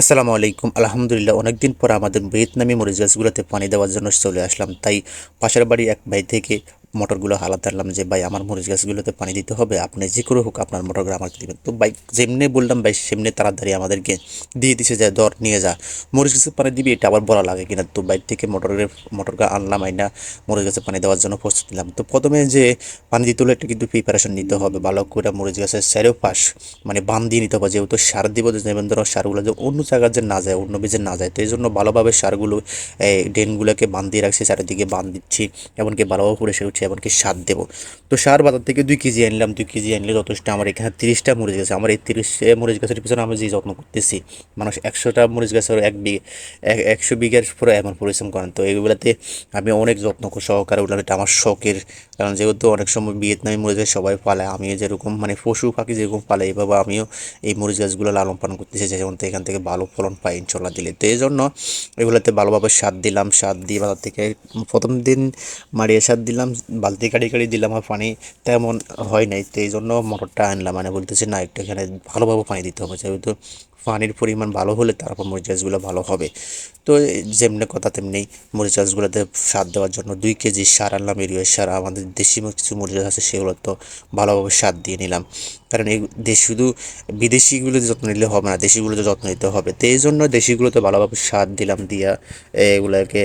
আসসালামু আলাইকুম। আলহামদুলিল্লাহ, অনেকদিন পর আমাদের ভিয়েতনামি মরিচ গাছগুলোতে পানি দেওয়ার জন্য চলে আসলাম। তাই পাশের বাড়ি এক ভাই থেকে মোটরগুলো হালাতে আনলাম যে ভাই আমার মরিচ গাছগুলোতে পানি দিতে হবে, আপনি যে করে হোক আপনার মোটরগুলো আমাকে দিবেন। তো ভাই যেমনি বললাম ভাই সেমনি তাড়াতাড়ি আমাদেরকে দিয়ে দিছে যে দর নিয়ে যা, মরিচ গাছে পানি দিবি, এটা আবার বলা লাগে কিনা। তো বাইর থেকে মোটরটা আনলাম, আইনা মরিচ গাছে পানি দেওয়ার জন্য প্রস্তুত নিলাম। তো প্রথমে যে পানি দিতে হলে একটা কিন্তু প্রিপারেশন নিতে হবে ভালো করে। মরিচ গাছের চারোপাশ মানে বান দিয়ে নিতে হবে, যেহেতু সার দিব, যেমন ধরো সারগুলো যে অন্য জায়গায় যে না যায়, অন্য বীজে না যায়। তো এই জন্য ভালোভাবে সারগুলো ড্রেনগুলোকে বান দিয়ে রাখছি, চারিদিকে বান দিচ্ছি, এমনকি ভালোভাবে পরিষ্কার করছি, এমনকি সার দেবো। তো সার বাজার থেকে 2 কেজি আনলাম, 2 কেজি আনলে যথেষ্ট। আমার এখানে 30টা মরিচ গাছ, আমার এই 30 মরিচ গাছের পিছনে আমি যে যত্ন করতেছি, মানুষ 100টা মরিচ গাছের 100 বিঘার পুরো এমন পরিশ্রম করেন। তো এইগুলোতে আমি অনেক যত্ন সহকারে উঠলাম, এটা আমার শখের। কারণ যেহেতু অনেক সময় ভিয়েতনামি মরিচ গাছ সবাই পালে, আমি যেরকম মানে পশু পাখি যেরকম পালে, এইভাবে আমিও এই মরিচ গাছগুলো লালন পালন করতেছি, যেমন এখান থেকে ভালো ফলন পাই ইনশাল্লাহ দিলে। তো এই জন্য এগুলোতে ভালোভাবে সার দিলাম, সার দিয়ে বাজার থেকে প্রথম দিন মাড়িয়ে সার দিলাম, বালতি কাড়ি কাড়ি দিলাম, আর পানি তেমন হয় নাই। তো এই জন্য মোটরটা আনলাম, মানে বলতেছি না একটু এখানে ভালোভাবে পানি দিতে হবে, যেহেতু পানির পরিমাণ ভালো হলে তারপর মরিচ গাছগুলো ভালো হবে। তো যেমনি কথা তেমনি মরিচ গাছগুলোতে সার দেওয়ার জন্য 2 কেজি সার আনলাম, ইউরিয়া সার। আমাদের দেশি কিছু মরিচ গাছ আছে, সেগুলো তো ভালোভাবে সার দিয়ে নিলাম। কারণ এই দেশ শুধু বিদেশিগুলোতে যত্ন নিলে হবে না, দেশিগুলোতে যত্ন নিতে হবে। তো এই জন্য দেশিগুলোতে ভালোভাবে সার দিলাম, দিয়া এগুলোকে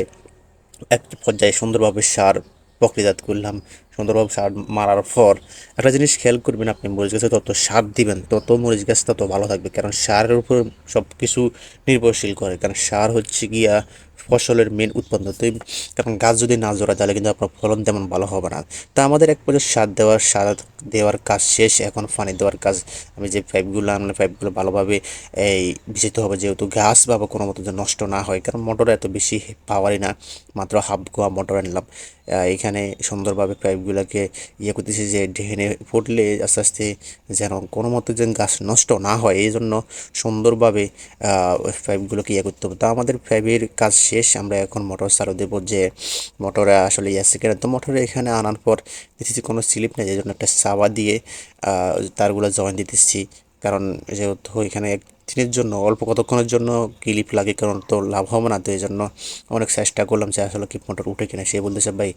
এক পর্যায়ে সুন্দরভাবে সার প্রক্রিয়াজাত করলাম। সুন্দরভাবে সার মারার পর একটা জিনিস খেয়াল করবেন, আপনি মরিচ গাছে যত সার দিবেন তত মরিচ গাছ তত ভালো থাকবে। কারণ সারের উপর সব কিছু নির্ভরশীল করে, কারণ সার হচ্ছে গিয়া ফসলের মেন উৎপন্ন। তো কারণ গাছ যদি না জোড়া তাহলে কিন্তু আপনার ফলন তেমন ভালো হবে না। তা আমাদের এক পর্যায়ে সার দেওয়ার কাজ শেষ, এখন পানি দেওয়ার কাজ। আমি যে পাইপগুলো আনলে পাইপগুলো ভালোভাবে এই ভিজাতে হবে, যেহেতু গাছ বা কোনো মতো যে নষ্ট না হয়। কারণ মোটরে এত বেশি পাওয়ারই না, মাত্র হাফ গোয়া মোটর আনলাম। এখানে সুন্দরভাবে পাইপগুলোকে করতেছি যে ড্রেনে পড়লে আস্তে আস্তে যেন কোনো মতো যেন গাছ নষ্ট না হয়, এই জন্য সুন্দরভাবে পাইপগুলোকে করতে হবে। তো আমাদের পাইপের কাজ শেষ, আমরা এখন মোটর চালু দেবো। যে মোটরে আসলে আছে কিনা। তো মোটরে এখানে আনার পর দেখতেছি কোনো স্লিপ নেই, যে জন্য একটা সাবা দিয়ে তারগুলো জয়েন দিতেছি। কারণ যেহেতু এখানে দিনের জন্য অল্প কতক্ষণের জন্য ক্লিপ লাগে, কারণ তো লাভ হবে না। তো এই জন্য অনেক চেষ্টা করলাম যে আসলে কি মোটর উঠে কিনা। সে বলতেছে ভাই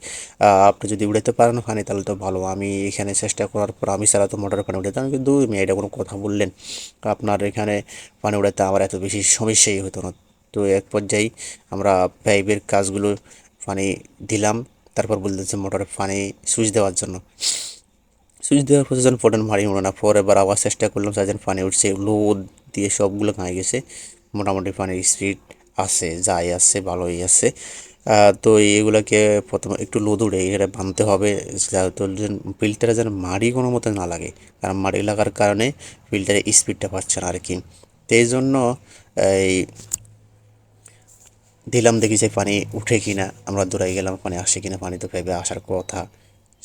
আপনি যদি উঠাতে পারেন পানি তাহলে তো ভালো। আমি এখানে চেষ্টা করার পর আমি ছাড়া তো মোটরের পানি উঠাতে, আমি কিন্তু এটা কোনো কথা বললেন, আপনার এখানে পানি উঠাতে আমার এত বেশি সমস্যাই হতো না। তো এক পর্যায়ে আমরা পাইপের কাজগুলো পানি দিলাম, তারপর বলতেছে মোটরে পানি সুইচ দেওয়ার জন্য। সুইচ দেওয়ার পর যখন ফোটান ভারী উঠে না, পর এবার আবার চেষ্টা করলাম, যখন পানি উঠছে লোড দিয়ে সবগুলো গায়ে গেছে, মোটামুটি পানির স্পিড আছে, যাই আছে ভালোই আছে। তো এগুলোকে প্রথমে একটু লোদ উঠে এটা বাঁধতে হবে, যাতে ফিল্টারে যেন মাড়ি কোনো মতো না লাগে। কারণ মাড়ি লাগার কারণে ফিল্টারের স্পিডটা পাচ্ছে না আর কি। তো এই জন্য এই দিলাম, দেখি যে পানি উঠে কিনা। আমরা দৌড়াই গেলাম পানি আসে কিনা, পানি তো ভেবে আসার কথা।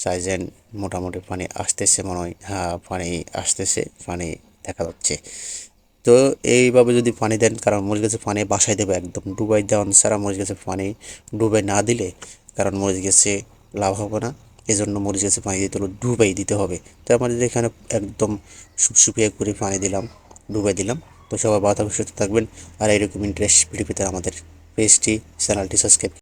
সাইজেন মোটামুটি পানি আসতেছে মনে হয়, হ্যাঁ পানি আসতেছে, পানি দেখা যাচ্ছে। তো এইভাবে যদি পানি দেন, কারণ মরিচ গাছে পানি বাসায় দেবে, একদম ডুবাই দেওয়ান ছাড়া মরিচ গাছে পানি ডুবে না দিলে, কারণ মরিচ গাছে লাভ হবে না। এজন্য মরিচ গাছে পানি দিতে হলে ডুবাই দিতে হবে। তো আমাদের এখানে একদম শুকিয়ে করে পানি দিলাম, ডুবাই দিলাম। তো সবাই ভালো থাকবেন, সুস্থ থাকবেন। আর এরকম ইন্টারেস্ট ভিডিও পেতে আমাদের পেজটি, চ্যানেলটি সাবস্ক্রাইব